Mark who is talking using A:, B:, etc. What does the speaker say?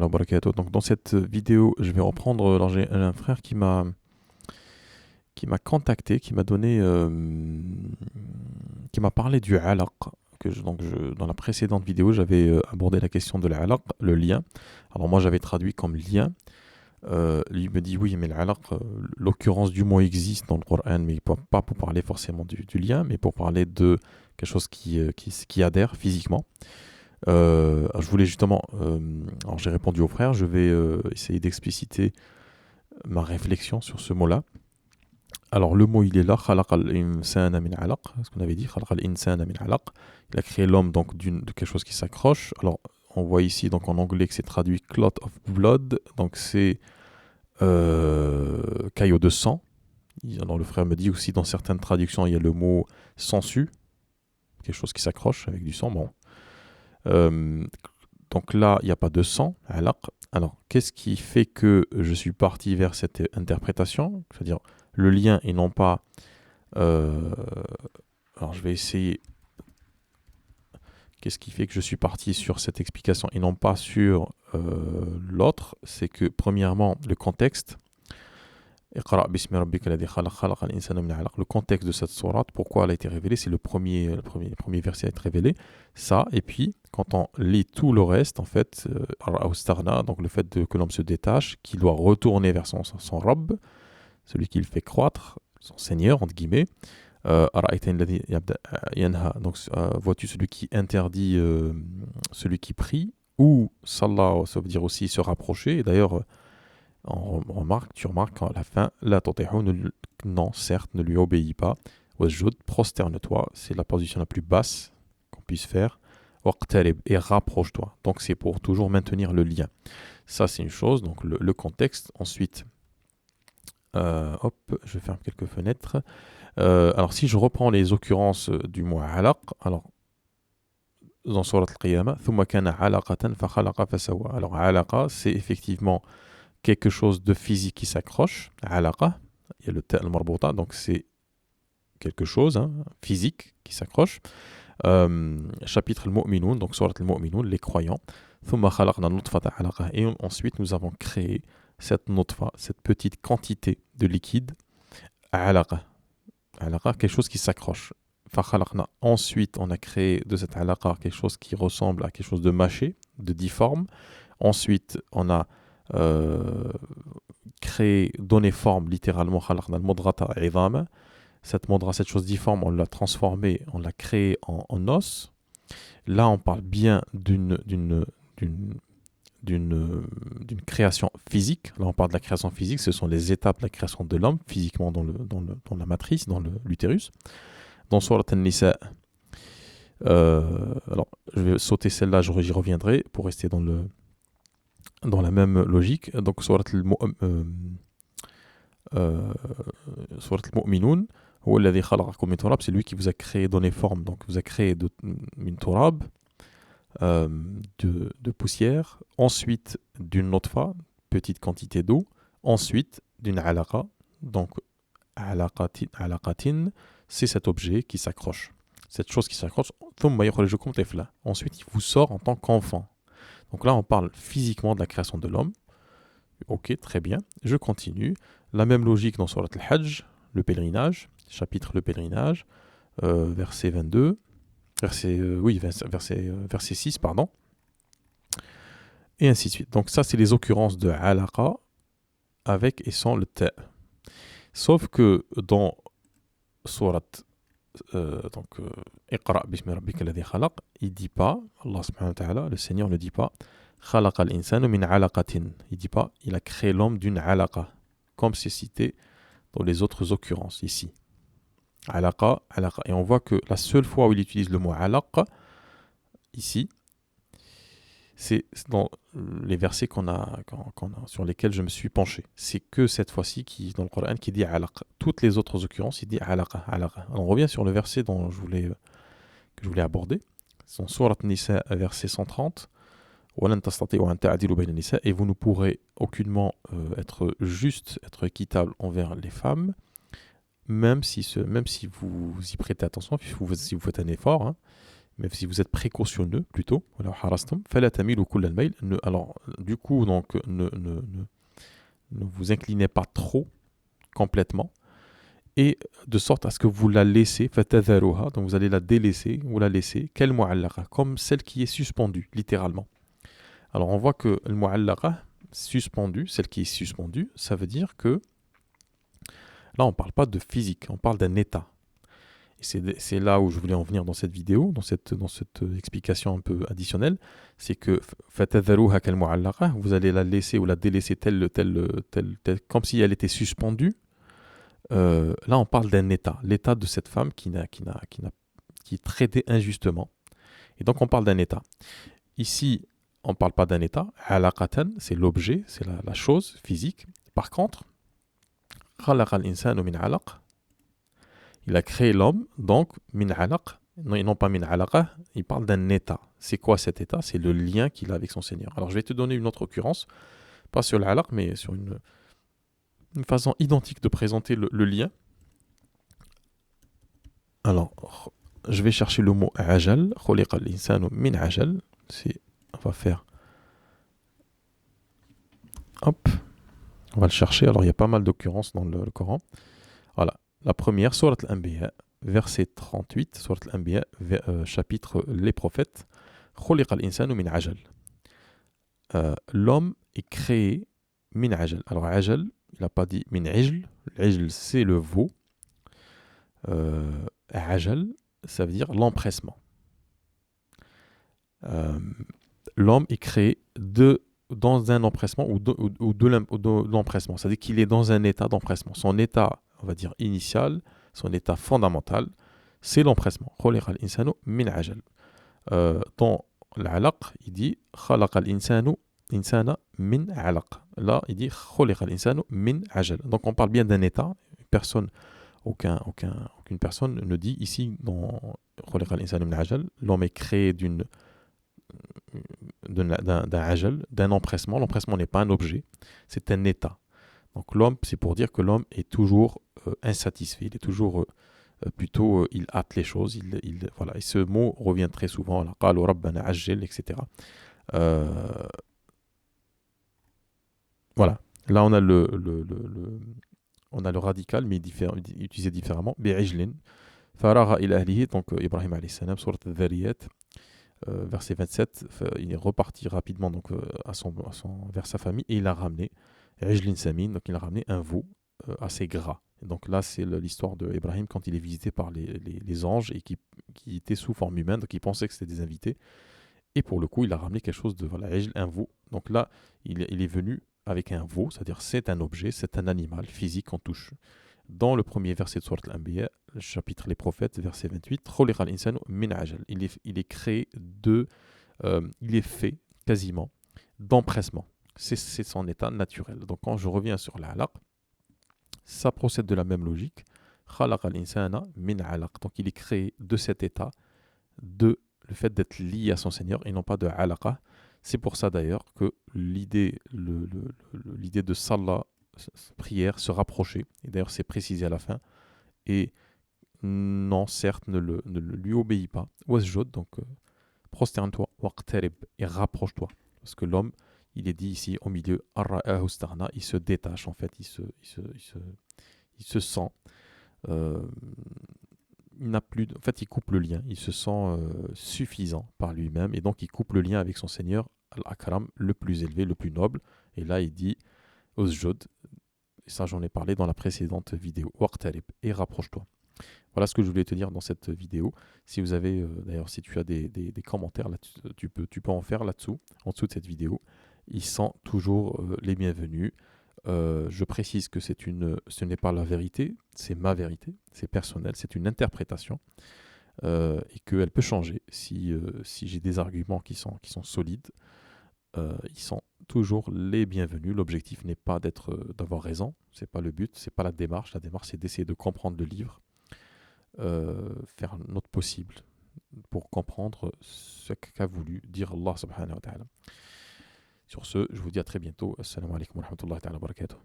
A: wa barakatuh. Donc dans cette vidéo, je vais reprendre. Alors j'ai un frère qui m'a contacté, qui m'a donné, qui m'a parlé du alaq. Dans la précédente vidéo, j'avais abordé la question de l'alaq, le lien. Alors moi, j'avais traduit comme lien. Lui me dit oui, mais l'alaq, l'occurrence du mot existe dans le Coran, mais pas pour parler forcément du lien, mais pour parler de quelque chose qui adhère physiquement. Je voulais justement, alors j'ai répondu au frère, je vais essayer d'expliciter ma réflexion sur ce mot-là. Alors le mot il est là, khalaqa al-insana min alaq, ce qu'on avait dit, khalaqa al-insana min alaq. Il a créé l'homme donc de quelque chose qui s'accroche. Alors on voit ici donc en anglais que c'est traduit clot of blood, donc c'est caillot de sang. Alors le frère me dit aussi dans certaines traductions il y a le mot sangsues, quelque chose qui s'accroche avec du sang. Bon. Euh, donc là, il n'y a pas de sang, alaq. Alors, qu'est-ce qui fait que je suis parti vers cette interprétation? C'est-à-dire le lien et non pas... euh, alors, je vais essayer... Qu'est-ce qui fait que je suis parti sur cette explication et non pas sur l'autre? C'est que, premièrement, le contexte. Iqra bismi rabbika alladhi khalaq, khalaqa al-insana min alaq. Le contexte de cette sourate, pourquoi elle a été révélée, c'est le premier verset à être révélé. Ça, et puis, quand on lit tout le reste, en fait, donc le fait que l'homme se détache, qu'il doit retourner vers son Rabb, celui qui le fait croître, son Seigneur, entre guillemets. Donc, vois-tu celui qui interdit, celui qui prie, ou Salah, ça veut dire aussi se rapprocher. Et d'ailleurs, tu remarques à la fin, la tuti'hu, non, certes, ne lui obéis pas. Wasjud, prosterne-toi, c'est la position la plus basse qu'on puisse faire. Waqtarib, et rapproche-toi. Donc c'est pour toujours maintenir le lien. Ça c'est une chose, donc le contexte. Ensuite, je ferme quelques fenêtres. Alors si je reprends les occurrences du mot alaq, alors dans Surat al-Qiyamah, thumma kana alaqatan fa khalaqa fa sawa. Alors alaqa, c'est effectivement quelque chose de physique qui s'accroche, alaqa, il y a le terme marbouta, donc c'est quelque chose physique qui s'accroche. Chapitre al-Mu'minun, donc surat al-Mu'minun, les croyants. Thumma khalaqna nutfata alaqa. Et ensuite nous avons créé cette nutfa, cette petite quantité de liquide, alaqa. Alaqa, quelque chose qui s'accroche. Fakhalaqna. Ensuite on a créé de cette alaqa quelque chose qui ressemble à quelque chose de mâché, de difforme. Ensuite on a créé, donné forme littéralement, cette chose difforme, on l'a transformée, on l'a créée en os. Là, on parle bien d'une création physique. Là, on parle de la création physique, ce sont les étapes de la création de l'homme, physiquement dans la matrice, dans l'utérus. Dans Surat An-Nisa, alors je vais sauter celle-là, j'y reviendrai pour rester dans la même logique. Donc, Surat al-Mu'minun, c'est lui qui vous a créé, donné forme, donc vous a créé de min turab, de poussière, ensuite d'une nutfa, petite quantité d'eau, ensuite d'une alaqa, donc alaqatin, c'est cet objet qui s'accroche, cette chose qui s'accroche, ensuite il vous sort en tant qu'enfant. Donc là on parle physiquement de la création de l'homme. Ok, très bien, je continue. La même logique dans Surat al-Hajj, le pèlerinage, chapitre le pèlerinage, verset 22, verset 6, pardon, et ainsi de suite. Donc ça, c'est les occurrences de alaqa avec et sans le ta. Sauf que dans Surat, Iqra bismi rabbika alladhi khalaq, il dit pas, Allah subhanahu wa ta'ala, le Seigneur ne dit pas, khalaqa al-insanu min alaqatin. Il dit pas, il a créé l'homme d'une alaqa, comme c'est cité dans les autres occurrences ici. Alaqa, alaqa. Et on voit que la seule fois où il utilise le mot alaqa, ici, c'est dans les versets sur lesquels je me suis penché. C'est que cette fois-ci dans le Coran qui dit alaqa. Toutes les autres occurrences, il dit alaqa, alaqa. Alors on revient sur le verset que je voulais aborder. C'est dans Surat Nisa, verset 130. Et vous ne pourrez aucunement être juste, être équitable envers les femmes, même si vous y prêtez attention, si vous faites un effort, mais si vous êtes précautionneux plutôt, alors harastum, fala tamilu kull al-mayl. Alors, du coup, donc, ne vous inclinez pas trop complètement, et de sorte à ce que vous la laissez, fatadharuha, donc vous allez la délaisser, ou la laisser, kal mu'allaqa, comme celle qui est suspendue, littéralement. Alors, on voit que le mu'allaqa, suspendue, celle qui est suspendue, ça veut dire que là, on ne parle pas de physique, on parle d'un état. Et c'est là où je voulais en venir dans cette vidéo, dans cette explication un peu additionnelle, c'est que fatadharuha kal mu'allaqa, vous allez la laisser ou la délaisser telle, comme si elle était suspendue. Là, on parle d'un état, l'état de cette femme qui est traitée injustement. Et donc, on parle d'un état. Ici, on ne parle pas d'un état. Alaqatan, c'est l'objet, c'est la chose physique. Par contre, khalaqa al-insanu min alaq. Il a créé l'homme, donc min alaq. Non pas min alaqa, il parle d'un état. C'est quoi cet état? C'est le lien qu'il a avec son Seigneur. Alors, je vais te donner une autre occurrence, pas sur l'alaq, mais sur une façon identique de présenter le lien. Alors, je vais chercher le mot ajal. Khuliqa al-insanu min ajal. On va faire. Hop. On va le chercher. Alors, il y a pas mal d'occurrences dans le Coran. Voilà. La première, Surat al-Anbiya, verset 38. Surat al-Anbiya, chapitre Les prophètes. Khuliqa al-insanu min ajal. L'homme est créé min ajal. Alors, ajal, il n'a pas dit min ijl. L'ijl, c'est le veau. Ajal, ça veut dire l'empressement. L'homme est créé dans un empressement ou de l'empressement. C'est-à-dire qu'il est dans un état d'empressement. Son état, on va dire, initial, son état fondamental, c'est l'empressement. Kholiqa al-insanu min ajal. Dans l'alaq, il dit khalaqa al-insanu insana min alaq. Là, il dit kholiqa al-insanu min ajal. Donc, on parle bien d'un état. Aucune personne ne dit ici dans kholiqa al-insanu min ajal, l'homme est créé d'un ajal, d'un empressement. L'empressement n'est pas un objet, c'est un état. Donc l'homme, c'est pour dire que l'homme est toujours insatisfait, il est toujours plutôt, il hâte les choses, voilà. Et ce mot revient très souvent, qalu rabbana ajjal, etc. Voilà. Là, on a on a le radical, mais utilisé différemment. Bi'ijlin, faraha ila ahlihi, donc Ibrahim alayhi salam, surat al-Dhariyat, verset 27, il est reparti rapidement donc, vers sa famille et il a ramené Ijlin Samin, donc il a ramené un veau assez gras. Et donc là, c'est l'histoire d'Ibrahim quand il est visité par les anges et qui étaient sous forme humaine, donc il pensait que c'était des invités. Et pour le coup, il a ramené quelque chose de, voilà, un veau. Donc là, il est venu avec un veau, c'est-à-dire c'est un objet, c'est un animal physique qu'on touche. Dans le premier verset de Surat al-Anbiya, le chapitre Les Prophètes, verset 28, Khuliqa al-insanu min ajal. Il est créé il est fait quasiment d'empressement. C'est son état naturel. Donc quand je reviens sur l'alaq, ça procède de la même logique. Khalaqa al-insana min alaq. Donc il est créé de cet état, de le fait d'être lié à son Seigneur et non pas de alaqa. C'est pour ça d'ailleurs que l'idée de salat, prière, se rapprocher, et d'ailleurs c'est précisé à la fin, et non, certes, ne lui obéit pas. Wasjud, donc prosterne-toi, waqtarib, et rapproche-toi. Parce que l'homme, il est dit ici au milieu, arra'ahu starna, il se détache en fait, il se sent. Il n'a plus, en fait, il coupe le lien, il se sent suffisant par lui-même, et donc il coupe le lien avec son Seigneur, Al-Akram, le plus élevé, le plus noble. Et là, il dit, Osjud, et ça j'en ai parlé dans la précédente vidéo, waqtarib, et rapproche-toi. Voilà ce que je voulais te dire dans cette vidéo. Si vous avez, d'ailleurs, si tu as des commentaires, là, tu peux en faire là-dessous, en dessous de cette vidéo. Ils sont toujours les bienvenus. Je précise que ce n'est pas la vérité, c'est ma vérité, c'est personnel, c'est une interprétation et qu'elle peut changer si j'ai des arguments qui sont solides. Ils sont toujours les bienvenus. L'objectif n'est pas d'avoir raison, c'est pas le but, c'est pas la démarche. La démarche, c'est d'essayer de comprendre le livre, faire notre possible pour comprendre ce qu'a voulu dire Allah subhanahu wa ta'ala. Sur ce, je vous dis à très bientôt. Assalamu alaikum wa rahmatullahi wa barakatuh.